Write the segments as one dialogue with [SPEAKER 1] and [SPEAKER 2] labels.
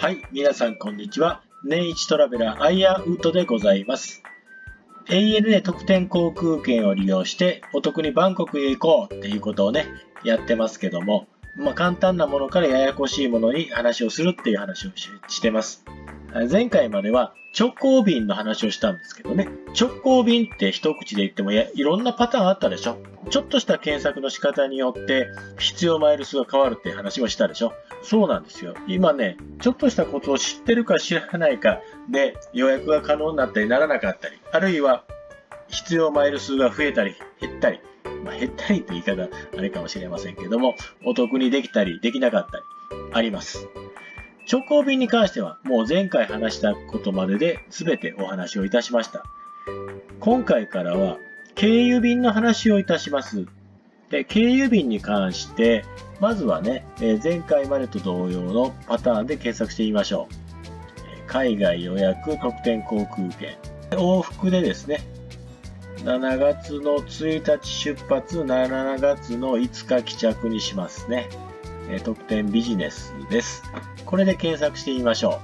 [SPEAKER 1] はい、皆さんこんにちは。年一トラベラーアイアンウッドでございます。ANA 特典航空券を利用してお得にバンコクへ行こうっていうことをね、やってますけども、簡単なものからややこしいものに話をするっていう話をしてます。前回までは直行便の話をしたんですけどね、直行便って一口で言ってもいろんなパターンあったでしょ。ちょっとした検索の仕方によって必要マイル数が変わるっていう話もしたでしょ。そうなんですよ。今ね、ちょっとしたことを知ってるか知らないかで予約が可能になったりならなかったり、あるいは必要マイル数が増えたり減ったり、減ったりって言い方あれかもしれませんけども、お得にできたりできなかったりあります。直行便に関してはもう前回話したことまでで全てお話をいたしました。今回からは経由便の話をいたします。で、経由便に関してまずはね、前回までと同様のパターンで検索してみましょう。海外予約特典航空券。往復でですね、7月の1日出発、7月の5日帰着にしますね。特典ビジネスです。これで検索してみましょ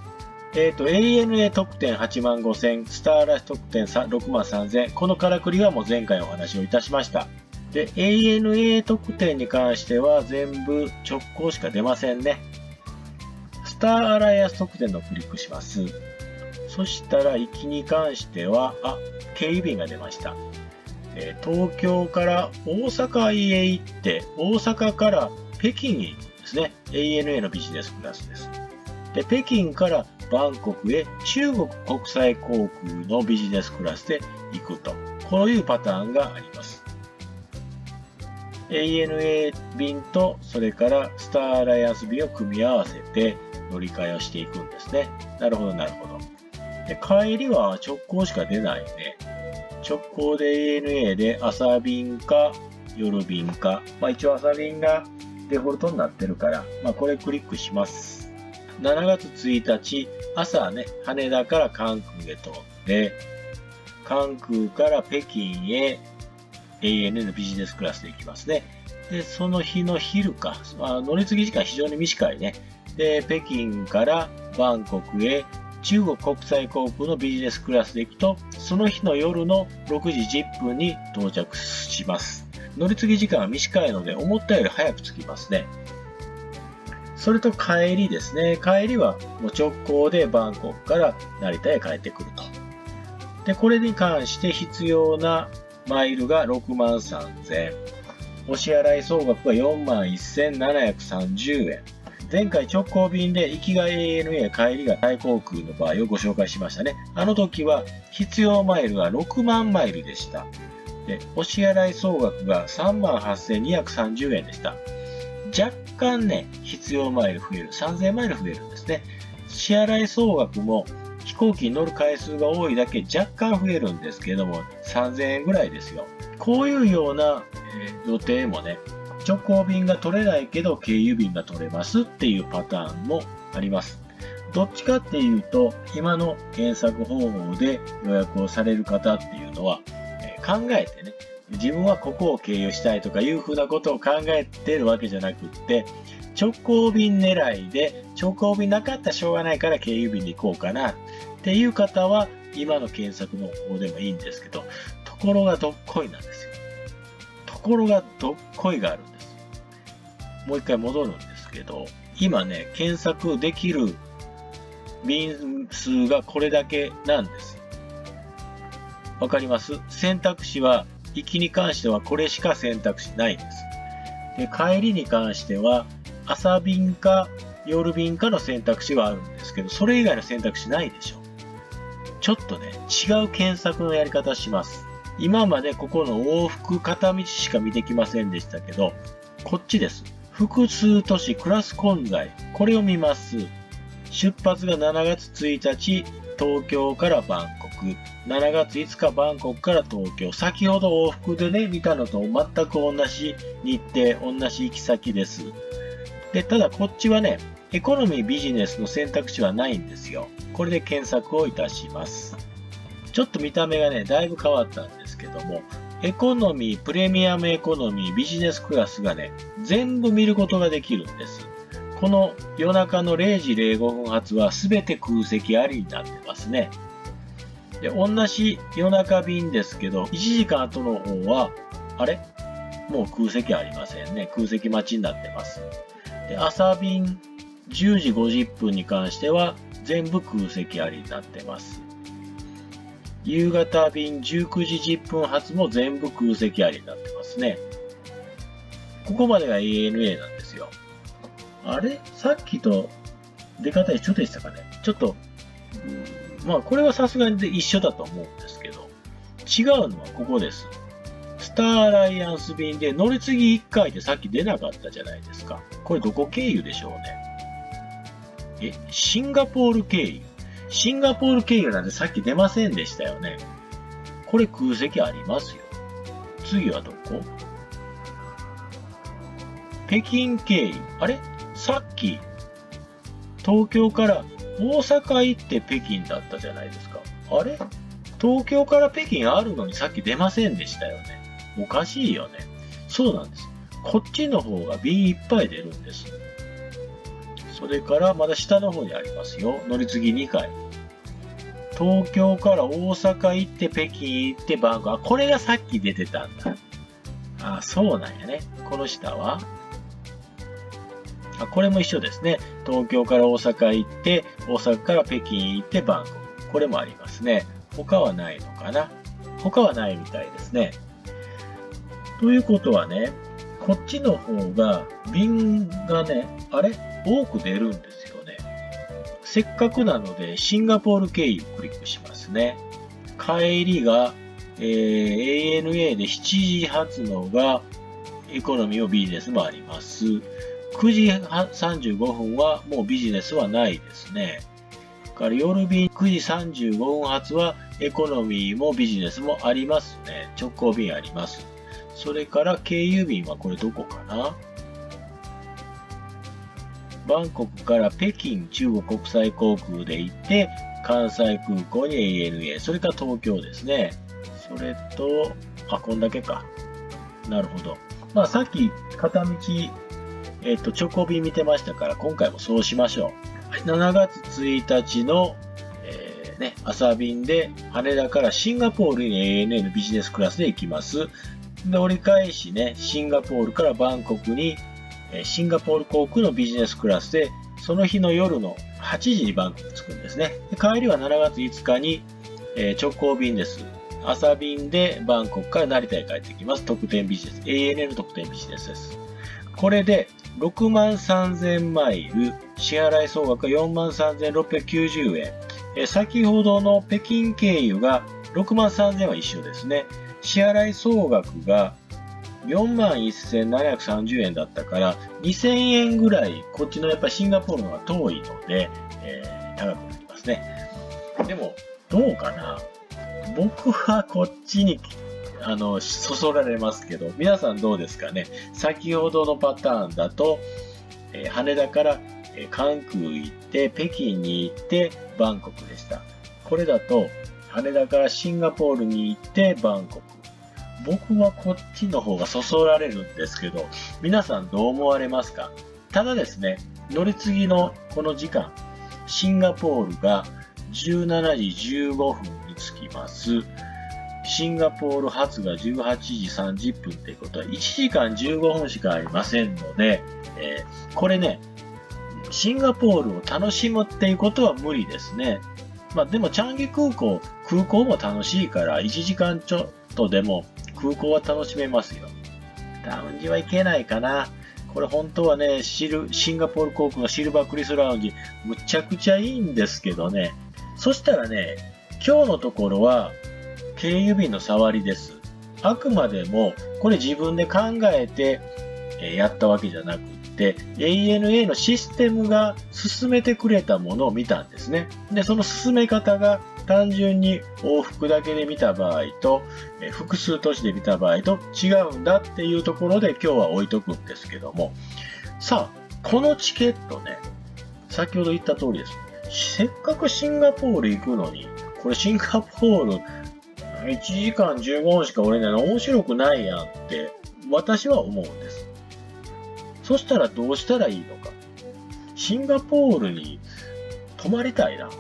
[SPEAKER 1] う。ANA 特典85,000、スターラッシュ特典63,000。このからくりはもう前回お話をいたしました。で、ANA 特典に関しては全部直行しか出ませんね。スターアライアンス特典のクリックします。そしたら行きに関しては、経由便が出ました。東京から大阪へ行って、大阪から北京へ行くんですね。ANA のビジネスクラスです。で、北京からバンコクへ中国国際航空のビジネスクラスで行くと。こういうパターンがあります。ANA 便とそれからスターアライアンス便を組み合わせて乗り換えをしていくんですね。なるほど、なるほど。で、帰りは直行しか出ないね。直行で ANA で朝便か夜便か。一応朝便がデフォルトになってるから、これクリックします。7月1日、朝ね、羽田から関空へ飛んで、関空から北京へ ANA のビジネスクラスで行きますね。で、その日の昼か、乗り継ぎ時間非常に短いね。で、北京からバンコクへ中国国際航空のビジネスクラスで行くと、その日の夜の6時10分に到着します。乗り継ぎ時間は短いので、思ったより早く着きますね。それと帰りですね。帰りはもう直行でバンコクから成田へ帰ってくると。で、これに関して必要なマイルが63,000。お支払い総額が41,730円。前回直行便で行きが ANA 帰りがタイ航空の場合をご紹介しましたね。あの時は必要マイルが6万マイルでした。で、お支払い総額が38,230円でした。若干ね、必要マイル増える。3000マイル増えるんですね。支払い総額も飛行機に乗る回数が多いだけ若干増えるんですけども、3000円ぐらいですよ。こういうような予定もね、直行便が取れないけど経由便が取れますっていうパターンもあります。どっちかっていうと、今の検索方法で予約をされる方っていうのは、考えてね、自分はここを経由したいとかいうふうなことを考えてるわけじゃなくって、直行便狙いで、直行便なかったらしょうがないから経由便に行こうかなっていう方は、今の検索の方でもいいんですけど、ところがどっこいなんですよ。ところがどっこいがあるんです。もう一回戻るんですけど、今ね、検索できる便数がこれだけなんです。わかります？選択肢は、行きに関してはこれしか選択肢ないんです。で、帰りに関しては、朝便か夜便かの選択肢はあるんですけど、それ以外の選択肢ないでしょ。ちょっとね、違う検索のやり方します。今までここの往復片道しか見てきませんでしたけど、こっちです。複数都市クラス混在。これを見ます。出発が7月1日、東京からバンコク。7月5日、バンコクから東京。先ほど往復でね、見たのと全く同じ日程、同じ行き先です。で、ただこっちはね、エコノミービジネスの選択肢はないんですよ。これで検索をいたします。ちょっと見た目がね、だいぶ変わったんですけども、エコノミー、プレミアムエコノミー、ビジネスクラスがね、全部見ることができるんです。この夜中の0時05分発は全て空席ありになってますね。で、同じ夜中便ですけど、1時間後の方は、あれ？もう空席ありませんね。空席待ちになってます。で、朝便10時50分に関しては全部空席ありになってます。夕方便19時10分発も全部空席ありになってますね。ここまでが ANA なんですよ。あれ？さっきと出方一緒でしたかね？ちょっと、まあこれはさすがに一緒だと思うんですけど、違うのはここです。スターアライアンス便で乗り継ぎ1回でさっき出なかったじゃないですか。これどこ経由でしょうね。シンガポール経由。シンガポール経由なんてさっき出ませんでしたよね。これ空席ありますよ。次はどこ？北京経由。あれ？さっき東京から大阪行って北京だったじゃないですか。あれ？東京から北京あるのにさっき出ませんでしたよね。おかしいよね。そうなんです。こっちの方が便いっぱい出るんです。それからまだ下の方にありますよ。乗り継ぎ2回。東京から大阪行って北京行ってバンコク。これがさっき出てたんだ。そうなんやね。この下はこれも一緒ですね。東京から大阪行って、大阪から北京行ってバンコク。これもありますね。他はないのかな？他はないみたいですね。ということはね、こっちの方が便がね、多く出るんですよね。せっかくなのでシンガポール経由クリックしますね。帰りが、ANA で7時発のがエコノミーもビジネスもあります。9時35分はもうビジネスはないですね。から夜便9時35分発はエコノミーもビジネスもありますね。直行便あります。それから経由便はこれどこかな？バンコクから北京中国国際航空で行って関西空港に ANA、それから東京ですね。それと、こんだけか。なるほど。まあさっき片道、直行便見てましたから今回もそうしましょう。7月1日の、朝便で羽田からシンガポールに ANA のビジネスクラスで行きます。で、折り返しね、シンガポールからバンコクに、シンガポール航空のビジネスクラスで、その日の夜の8時にバンコク着くんですね。で帰りは7月5日に、直行便です。朝便でバンコクから成田へ帰ってきます。特典ビジネス。ANA の特典ビジネスです。これで63,000マイル、支払い総額が43,690円。先ほどの北京経由が63,000は一緒ですね。支払い総額が41,730円だったから2,000円ぐらいこっちのやっぱシンガポールの方が遠いので、高くなりますね。でもどうかな？僕はこっちにそそられますけど、皆さんどうですかね？先ほどのパターンだと、羽田から関空行って北京に行ってバンコクでした。これだと羽田からシンガポールに行ってバンコク。僕はこっちの方がそそられるんですけど、皆さんどう思われますか？ただですね、乗り継ぎのこの時間、シンガポールが17時15分に着きます。シンガポール発が18時30分ということは1時間15分しかありませんので、これね、シンガポールを楽しむっていうことは無理ですね。まあでもチャンギ空港も楽しいから1時間ちょっとでも空港は楽しめますよ。ラウンジは行けないかな。これ本当はね、シンガポール航空のシルバークリスラウンジむちゃくちゃいいんですけどね。そしたらね、今日のところは経由便の触りです。あくまでもこれ自分で考えてやったわけじゃなくってANA のシステムが進めてくれたものを見たんですね。で、その進め方が単純に往復だけで見た場合と複数都市で見た場合と違うんだっていうところで今日は置いとくんですけども、さあこのチケットね、先ほど言った通りです。せっかくシンガポール行くのに、これシンガポール1時間15分しか折れないの面白くないやんって私は思うんです。そしたらどうしたらいいのか。シンガポールに泊まりたいな。っ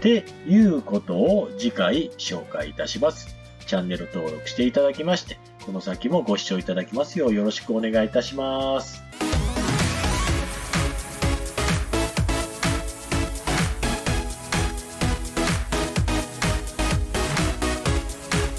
[SPEAKER 1] ていうことを次回紹介いたします。チャンネル登録していただきまして、この先もご視聴いただきますようよろしくお願いいたします。